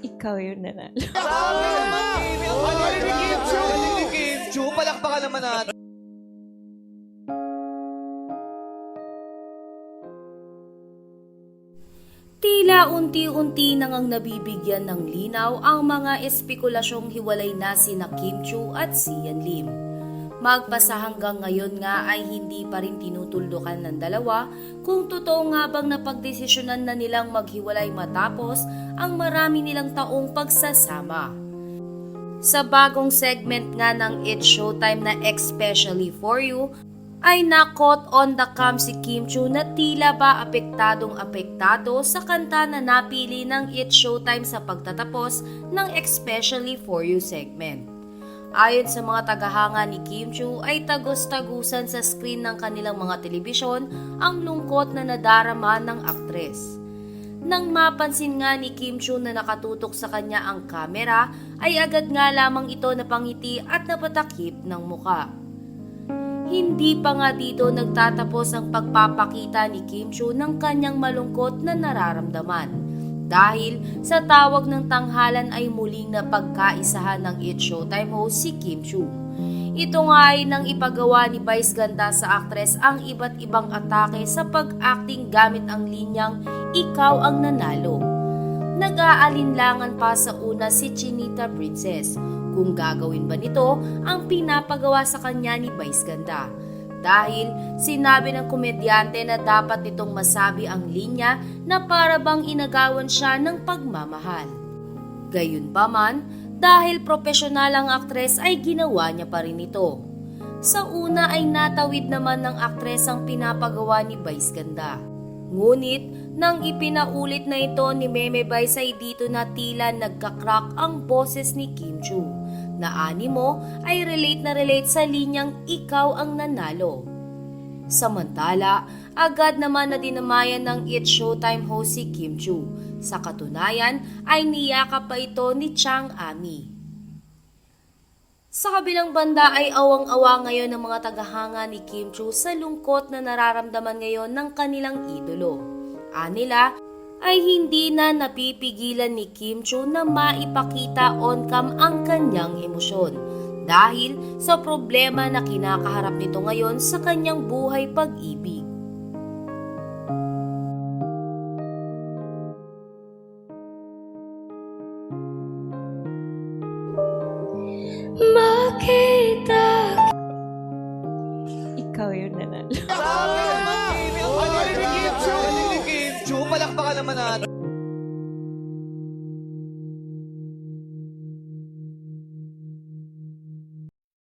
Ikaw yung nanalo. Grabe naman! Ang galing ni Kim Chu! Ang galing ni Kim Chu! Palakpakan naman natin. Tila unti-unti nang ang nabibigyan ng linaw ang mga espekulasyong hiwalay na sina Kim Chu at Sian Lim. Magpasa hanggang ngayon nga ay hindi pa rin tinutuldukan ng dalawa kung totoo nga bang napagdesisyonan na nilang maghiwalay matapos ang marami nilang taong pagsasama. Sa bagong segment nga ng It's Showtime na Especially For You, ay nakot on the cam si Kim Chu na tila ba apektado sa kanta na napili ng It's Showtime sa pagtatapos ng Especially For You segment. Ayon sa mga tagahanga ni Kim Chu ay tagos-tagusan sa screen ng kanilang mga telebisyon ang lungkot na nadarama ng aktres. Nang mapansin nga ni Kim Chu na nakatutok sa kanya ang kamera, ay agad nga lamang ito napangiti at napatakip ng muka. Hindi pa nga dito nagtatapos ang pagpapakita ni Kim Chu ng kanyang malungkot na nararamdaman. Dahil sa tawag ng tanghalan ay muling napagkaisahan ng It's Showtime host si Kim Chu. Ito nga ay nang ipagawa ni Vice Ganda sa aktres ang iba't ibang atake sa pag-acting gamit ang linyang "Ikaw ang nanalo". Nag-aalinlangan pa sa una si Chinita Princess kung gagawin ba nito ang pinapagawa sa kanya ni Vice Ganda. Dahil sinabi ng komedyante na dapat nitong masabi ang linya na para bang inagawan siya ng pagmamahal. Gayunpaman, dahil profesional ang aktres ay ginawa niya pa rin ito. Sa una ay natawid naman ng aktres ang pinapagawa ni Vice Ganda. Ngunit nang ipinaulit na ito ni Meme Vice ay dito na tila nagkakrak ang boses ni Kim Chu, na animo ay relate sa linyang "Ikaw ang nanalo". Samantala, agad naman na dinamayan ng It's Showtime host si Kim Chu. Sa katunayan ay niyakap pa ito ni Chang Ami. Sa kabilang banda ay awang-awa ngayon ng mga tagahanga ni Kim Chu sa lungkot na nararamdaman ngayon ng kanilang idolo. Anila ay hindi na napipigilan ni Kim Chu na maipakita on-cam ang kanyang emosyon dahil sa problema na kinakaharap nito ngayon sa kanyang buhay pag-ibig. Ikaw yung nanalo. Grabe naman! Ang galing ni Kim Chu! Ang galing ni Kim Chu! Palakpakan naman natin.